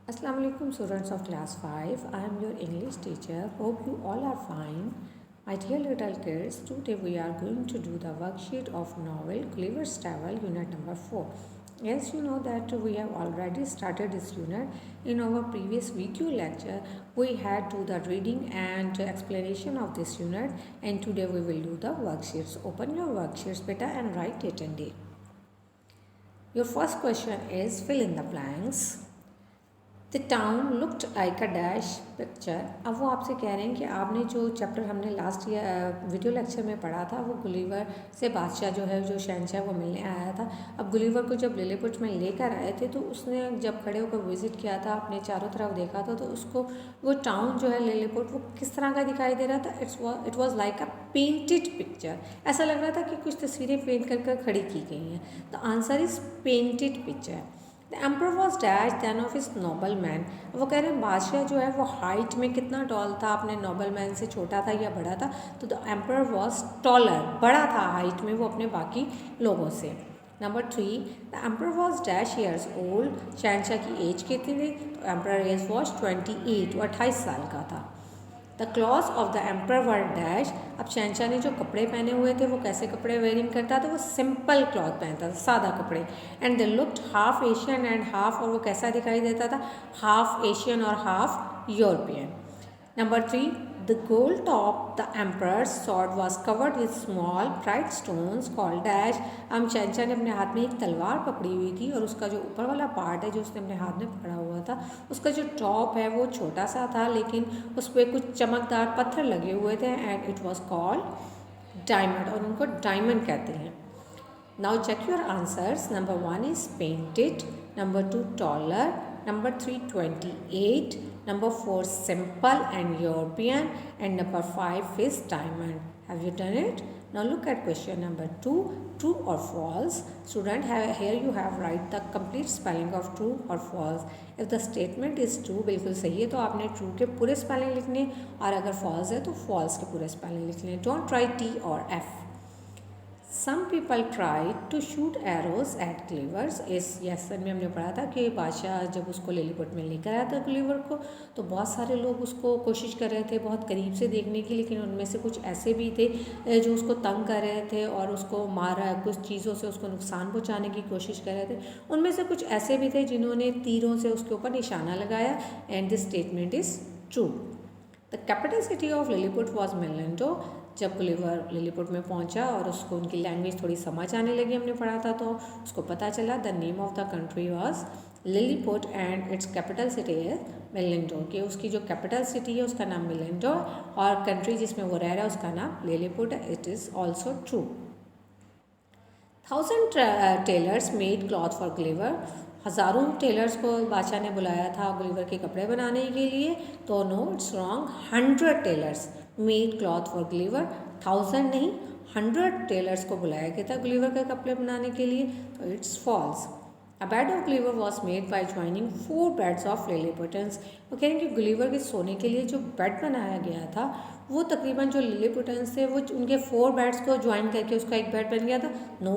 Assalamu alaikum students of class 5. I am your English teacher. Hope you all are fine. My dear little kids, today we are going to do the worksheet of novel Gulliver's Travel unit number 4. As you know that we have already started this unit. In our previous video lecture, we had do the reading and explanation of this unit, and today we will do the worksheets. Open your worksheets beta and write date and day. Your first question is fill in the blanks. The town looked like a dash picture. अब वो आपसे कह रहे हैं कि आपने जो chapter हमने लास्ट वीडियो लेक्चर में पढ़ा था वो गुलिवर से बादशाह जो है जो शहंशाह वो मिलने आया था। अब गुलिवर को जब लिलीपुट में लेकर आए थे तो उसने जब खड़े होकर विज़िट किया था, अपने चारों तरफ देखा था, तो उसको वो टाउन जो है लिलीपुट वो किस तरह का दिखाई दे रहा था। It was like a painted picture. ऐसा लग रहा था कि कुछ तस्वीरें पेंट कर खड़ी की गई हैं। The answer is painted picture. The emperor was dash then of इस नोबल मैन। वो कह रहे हैं बादशाह जो है वो हाइट में कितना टॉल था, अपने नोबल मैन से छोटा था या बड़ा था। तो द एम्पर वॉज टॉलर, बड़ा था हाइट में वो अपने बाकी लोगों से। Number 3, the emperor was dash years old. शहंशाह की एज कितनी थी? तो एम्पर एज वॉज 28, वो 28 साल का था। The cloth of the emperor were dash. अब शहंशाह ने जो कपड़े पहने हुए थे वो कैसे कपड़े वेयरिंग करता था? वो सिंपल क्लॉथ पहनता था, सादा कपड़े। And they looked half Asian and half, और वो कैसा दिखाई देता था? हाफ एशियन और half European. Number 3, the gold top the emperors sword was covered with small bright stones called dash. हम शहंशाह ने अपने हाथ में एक तलवार पकड़ी हुई थी और उसका जो ऊपर वाला पार्ट है जो उसने अपने हाथ में पकड़ा हुआ था, उसका जो टॉप है वो छोटा सा था, लेकिन उस पर कुछ चमकदार पत्थर लगे हुए थे and it was called diamond, और उनको डायमंड कहते हैं। Now check your answers. Number 1 is painted, number 2 taller, number 3 28, number 4 simple and European, and number 5 is diamond. Have you done it? Now look at question number 2, true or false. Student, here you have write the complete spelling of true or false. If the statement is true, बिल्कुल सही है, तो आपने true के पूरे spelling लिखने, और अगर false है तो false के पूरे स्पेलिंग लिखने। Don't try T or F. Some people try to shoot arrows at Gulliver's. इस लेसन में हमने पढ़ा था कि बादशाह जब उसको लिलीपुट में लेकर आया था गुलिवर को, तो बहुत सारे लोग उसको कोशिश कर रहे थे बहुत करीब से देखने की, लेकिन उनमें से कुछ ऐसे भी थे जो उसको तंग कर रहे थे और उसको मारा, कुछ चीज़ों से उसको नुकसान पहुँचाने की कोशिश कर रहे थे। उनमें से कुछ ऐसे भी थे जिन्होंने तीरों से उसके ऊपर निशाना लगाया। And this statement is true. The capital city of Lilliput was Mildendo. जब गुलिवर लिलीपुट में पहुंचा और उसको उनकी लैंग्वेज थोड़ी समझ आने लगी, हमने पढ़ा था, तो उसको पता चला the name of the country was Lilliput and it's capital city है मिलेंडो, कि उसकी जो कैपिटल सिटी है उसका नाम मिलेंडो और कंट्री जिसमें वो रह रहा है उसका नाम लिलीपुट है। It is also true. 1000 tailors made cloth for Gulliver. हज़ारों टेलर्स को बादशाह ने बुलाया था गुलिवर के कपड़े बनाने के लिए, तो no it's wrong. 100 tailors made cloth for Gulliver, 1000 नहीं 100 टेलर्स को बुलाया गया था गुलिवर के कपड़े बनाने के लिए, तो it's false. A bed of Gulliver was made by joining 4 beds of Lilliputians. वो कह रहे हैं कि गुलिवर के सोने के लिए जो बेड बनाया गया था वो तकरीबन जो लिलीपुटन्स थे वो उनके 4 बेड्स को ज्वाइन करके उसका एक बेड बन गया था। नो,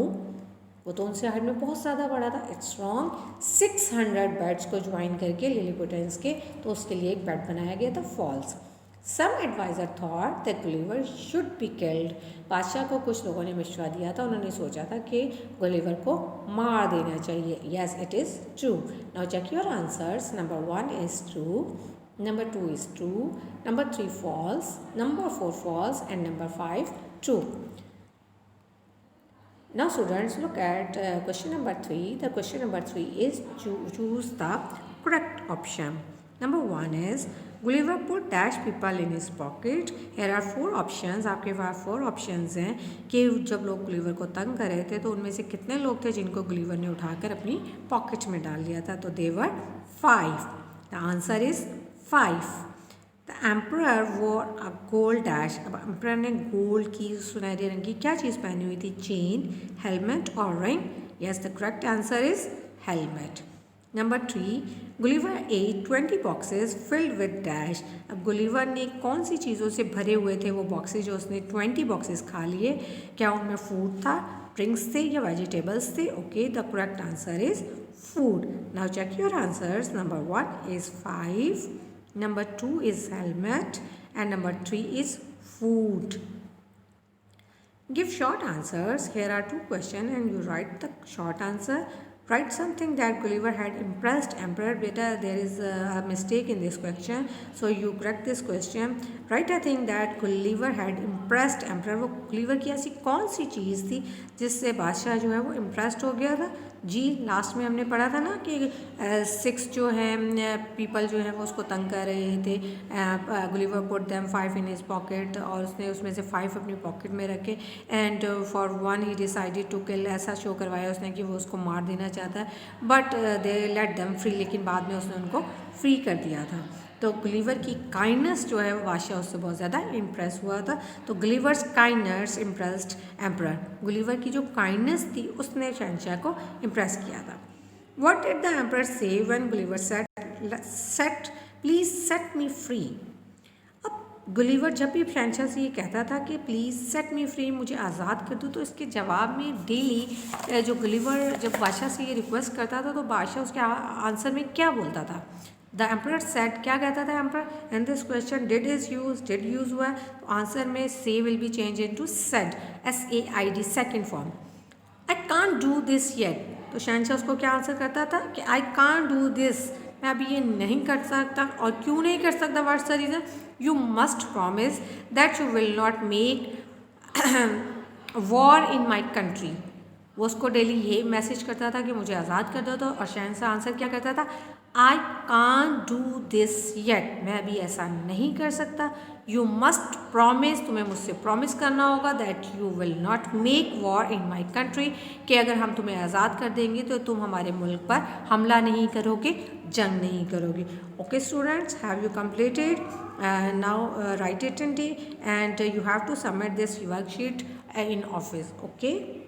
वो तो उनसे हाइट में बहुत ज़्यादा बड़ा था। It's wrong. 600 बेड्स को ज्वाइन करके लिलीपुटन्स के, तो उसके लिए एक बेड बनाया गया था। False. Some adviser thought that Gulliver should be killed. बादशाह को कुछ लोगों ने मशवरा दिया था, उन्होंने सोचा था कि गुलिवर को मार देना चाहिए। Yes, it is true. Now check your answers. Number 1 is true, number 2 is true, number 3 false, number 4 false, and number 5 true. Now students, look at question number 3. The question number 3 is choose the correct option. Number 1 is Gulliver put dash people in his pocket. Here are 4 options. आपके पास 4 options हैं कि जब लोग Gulliver को तंग कर रहे थे तो उनमें से कितने लोग थे जिनको गुलिवर ने उठाकर अपनी पॉकेट में डाल लिया था। तो they were 5. The answer is 5. The emperor wore a gold dash. अब एम्पर ने गोल्ड की सुनहरे रंग की क्या चीज़ पहनी हुई थी? चेन, हेलमेट और रिंग। Yes, the correct answer is helmet. Number 3, Gulliver ate 20 boxes filled with dash. अब गुलिवर ने कौन सी चीज़ों से भरे हुए थे वो बॉक्सेस जो उसने 20 बॉक्सेस खा लिए? क्या उनमें फूड था, ड्रिंक्स थे या वेजिटेबल्स थे? Okay, the correct answer is food. Now check your answers. Number 1 is 5, number 2 is helmet, and number 3 is food. Give short answers. Here are 2 questions and you write the short answer. Write something that Gulliver had impressed emperor. Beta, there is a mistake in this question, so you correct this question. Write a thing that Gulliver had impressed emperor. वो Gulliver की ऐसी कौन सी चीज़ थी जिससे बादशाह जो है वो impressed हो गया था? जी, लास्ट में हमने पढ़ा था ना कि 6 जो है पीपल जो है वो उसको तंग कर रहे थे. Gulliver put them 5 in his pocket, और उसने उसमें से 5 अपनी पॉकेट में रखे. And for 1 he decided to kill. ऐसा शो करवाया उसने कि वो उसको मार देना चाहता है, but they let them free. लेकिन बाद में उसने उनको फ्री कर दिया था. तो गुलिवर की काइंडनेस जो है वो बादशाह उससे बहुत ज़्यादा इम्प्रेस हुआ था. तो Gulliver's kindness impressed emperor. Gulliver की जो काइंडनेस थी उसने शहंशाह को इम्प्रेस किया था. व्हाट डिड द एम्परर से when Gulliver set please set me free. अब गुलिवर जब भी शहंशाह से ये कहता था कि प्लीज़ सेट मी फ्री, मुझे आज़ाद कर दो, तो इसके जवाब में डेली जो गुलिवर जब बादशाह से ये रिक्वेस्ट करता था तो बादशाह उसके आंसर में क्या बोलता था? द एम्परर सेट, क्या कहता था emperor? And this question did use हुआ है, तो आंसर में से will be change into said, SAID, second form. I can't do this yet. तो शहंशाह उसको क्या आंसर करता था कि आई कांट डू दिस, मैं अभी ये नहीं कर सकता. और क्यों नहीं कर सकता? What's the reason? You must promise that you will not make war in my country. वो उसको डेली यही मैसेज करता था कि मुझे आज़ाद कर दो. तो और शहंशाह आंसर क्या करता था? I can't do this yet, मैं अभी ऐसा नहीं कर सकता. यू मस्ट प्रॉमिस, तुम्हें मुझसे प्रॉमिस करना होगा that you will not make war in my country, कि अगर हम तुम्हें आज़ाद कर देंगे तो तुम हमारे मुल्क पर हमला नहीं करोगे, जंग नहीं करोगे. Okay students, have you completed? Now write it in day and you have to submit this worksheet in office. Okay.